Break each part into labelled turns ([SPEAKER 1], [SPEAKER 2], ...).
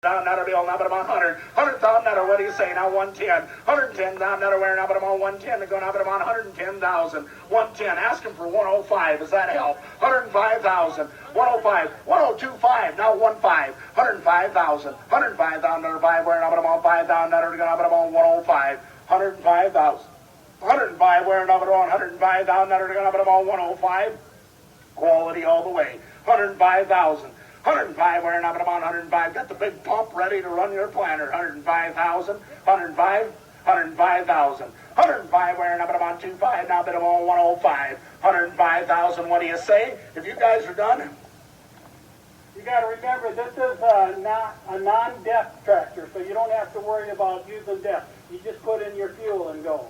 [SPEAKER 1] down that bill, now but about 100. 100,000 that, what do you say? Now 110. 110 down that where now but about 110 to go now but about 110,000. 110. Ask him for 105. Does that help? 105,000. 105. 1025. Now 15. 105,000. 105,000 that 5 where now but about 5 down that to go now but about 105. 105,000. 105 where now but about 105 down that to go now but about 105. Quality all the way. 105,000. 105 wearing up at about 105. Got the big pump ready to run your planter. 105,000. 105. 105,000. 105 wearing up at about 25. Now bit about 105. 105,000. What do you say? If you guys are done.
[SPEAKER 2] You got to remember, this is a non-depth tractor, so you don't have to worry about using depth. You just put in your fuel and go.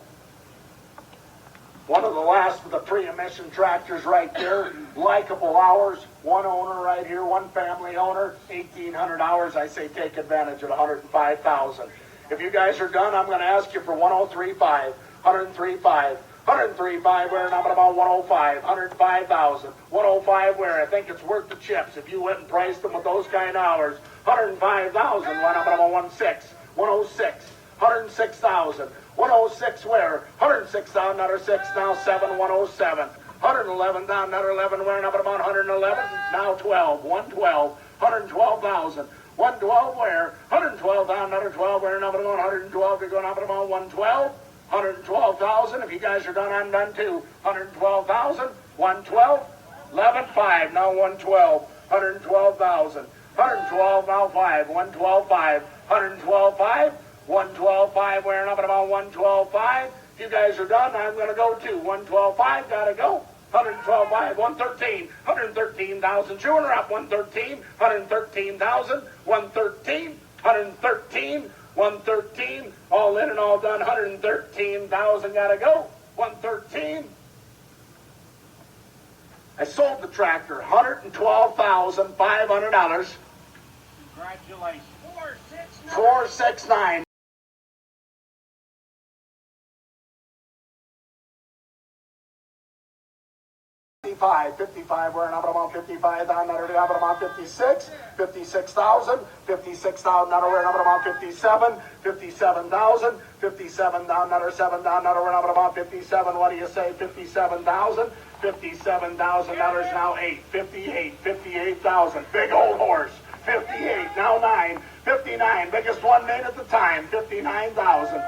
[SPEAKER 1] One of the last of the pre-emission tractors right there. Likeable hours. One owner right here, one family owner. 1,800 hours. I say take advantage of 105,000. If you guys are done, I'm going to ask you for 103.5. 103.5. 103.5 where I'm at about 105. 105,000. 105 where I think it's worth the chips. If you went and priced them with those kind of hours. 105,000 when I'm at about 16. 106. 106,000. 106 where? 106,000, another 6, now 7, 107. 111 down, another 11, wearing up at about 111, now 12, 112. 112,000. 112 where? 112 down, another 12, wearing up at about 112, you're going up at about 112. 112,000, if you guys are done, I'm done too. 112,000, 112, 11.5, now 112. 112,000. 112, now 5, 112.5. 112.5. 112.5, wearing up at about 112.5. If you guys are done, I'm going to go to 112.5. Got to go. 112.5, 113. 113,000. Chewing her up. 113. 113,000. 113. 113. 113. All in and all done. 113,000. Got to go. 113. I sold the tractor. $112,500.
[SPEAKER 2] Congratulations.
[SPEAKER 1] 469. 55, we're up at about 55, down there up at about 56, 56,000, 56,000, now we're up at about 57, 57,000, 57 down there, 7 down there, we're up at about 57, what do you say, 57,000, 57,000, now 8, 58, 58,000, big old horse, 58, now 9, 59, biggest one made at the time, 59,000.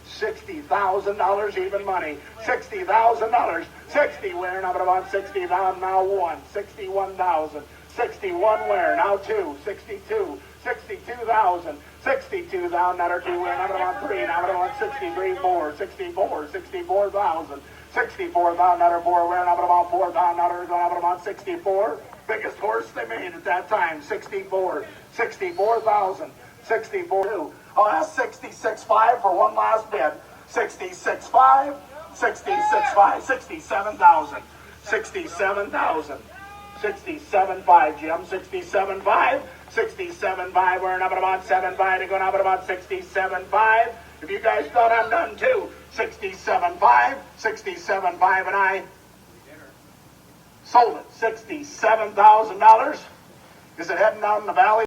[SPEAKER 1] $60,000 even money. $60,000. 60 wear, now about 60,000, now 1. 61,000. 61 wear, now 2. 62. 62,000. 62,000, now 2 wear, now about 3. Now about 63, 4. 64. 64,000. 64,000, now 4 wear, now about 4,000, now about 64. Biggest horse they made at that time. 64. 64,000. 64. I'll ask 66.5 for one last bid. 66.5, 66.5, 67,000, 67,000, 67.5, Jim, 67.5, 67.5. We're up at about 7.5 to go up at about 67.5. If you guys done, I'm done too. 67.5, 67.5, and I sold it. $67,000. Is it heading down the valley?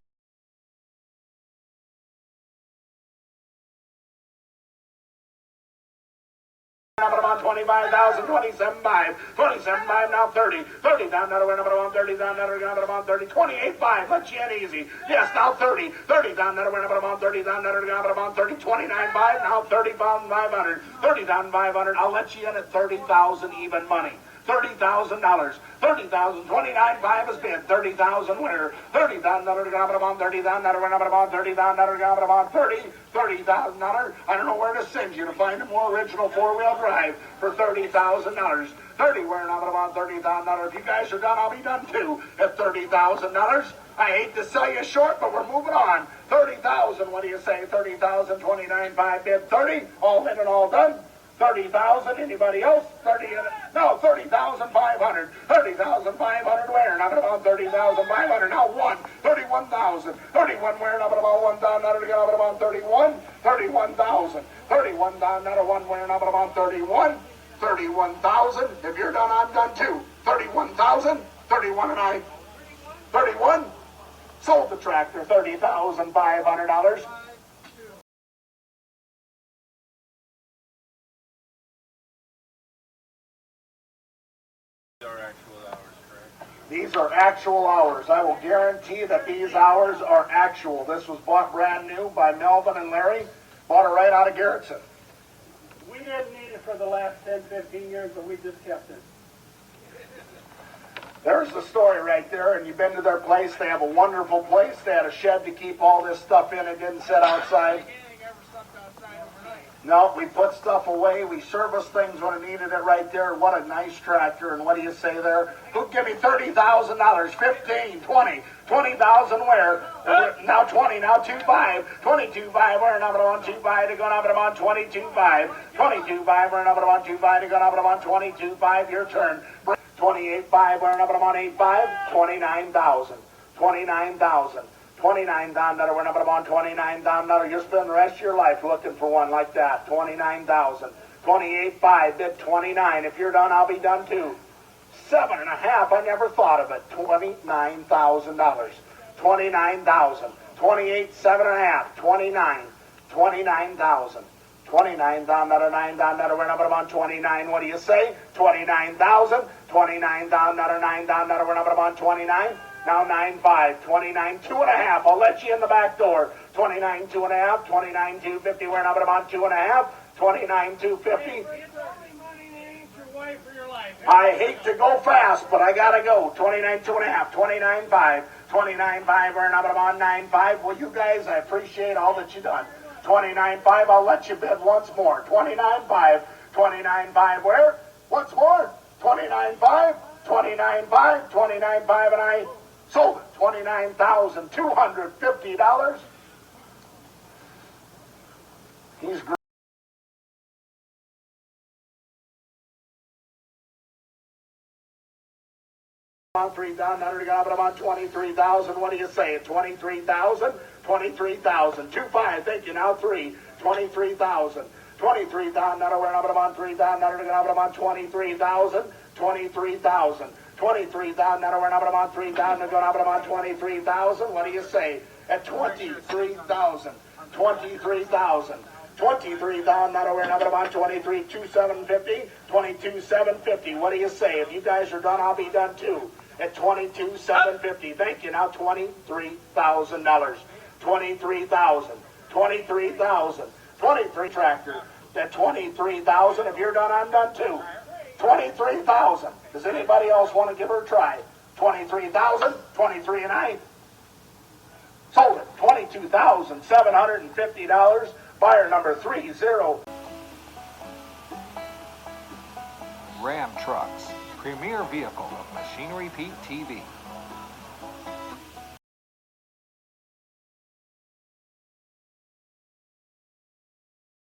[SPEAKER 1] Up at about 25,000, 27.5, 27.5, now 30, 30 down there, we're up at about 30 down there, we're up at about 30, 28.5, let you in easy. Yes, now 30, 30 down there, we're up at about 30 down there, we're up at about 30, 29.5, now 30,500, 30,500. I'll let you in at 30,000 even money. $30,000, 30,000, 29.5 is bid, 30,000 winner, 30,000 down there, about 30,000 down, we're up at about 30,000 down, we're up at about 30,000 dollars. I don't know where to send you to find a more original four-wheel drive for $30,000. 30, we're up at about $30,000. If you guys are done, I'll be done too at $30,000. I hate to sell you short, but we're moving on. 30,000, what do you say? 30,000, 29.5 bid, 30, all in and all done. 30,000, anybody else? 30,500. 30,500 wearing up at about 30,500. Now 31,000. 31 wearing up at about 1 down, now to get up at about 31. 31,000. 31 down, now to 1 wearing up at about 31. 31,000. If you're done, I'm done too. 31,000. 31 and I. 31. Sold the tractor, $30,500. These are actual hours. I will guarantee that these hours are actual. This was bought brand new by Melvin and Larry. Bought it right out of Garrettson.
[SPEAKER 2] We didn't need it for the last 10, 15 years, but we just kept it.
[SPEAKER 1] There's the story right there, and you've been to their place. They have a wonderful place. They had a shed to keep all this stuff in. It didn't sit outside. No, we put stuff away. We service things when it needed it right there. What a nice tractor. And what do you say there? Who'd give me $30,000? 15, 20, 20,000 where? Now 20, now 2.5, 22.5. We're number one 2.5 to go number one 22.5, 22.5. We're number one 2.5 to go number one 22.5. Your turn. 28.5. We're number one 8.5. 29,000, 29,000. 29 down there, we're number one, 29 down there. You'll spend the rest of your life looking for one like that. 29,000. 28.5, bid 29. If you're done, I'll be done too. 7.5, I never thought of it. $29,000. 29,000. 28, 7.5, 29. 29,000. 29 down there, 9 down there, we're number one, 29. What do you say? 29,000. 29 down there, 9 down there, we're number one, 29. Now 9.5, 29, 2.5. I'll let you in the back door. 29, 2.5, 29, 250. We're number one, 2.5. 29, 250. I hate to go fast, but I gotta go. 29, 2.5, 29.5, 29.5. We're number one, 9.5. Well, you guys, I appreciate all that you done. 29.5. I'll let you bid once more. 29.5, 29.5. Where? Once more. 29.5, 29.5, 29.5, and I sold it. $29,250. He's great. On 3 down, under got it on 23,000. What do you say? 23,000, 23,000. 2.5. Thank you. Now 3. 23,000. 23 down, now we're number on 3 down, now we're number on 23,000. 23,000. 23 down, now we're number on 3 down, now we're number on 23,000. What do you say? At 23,000. 23,000. 23 down, now we're number on 23,750. 22,750. What do you say? If you guys are done, I'll be done too. At 22,750. Thank you. Now $23,000. 23,000. 23,000. 23 tractor. At 23,000. If you're done, I'm done too. 23,000. Does anybody else want to give her a try? 23,000. 23 and I sold it. $22,750. Buyer number 30.
[SPEAKER 3] Ram Trucks, premier vehicle of Machinery Pete TV.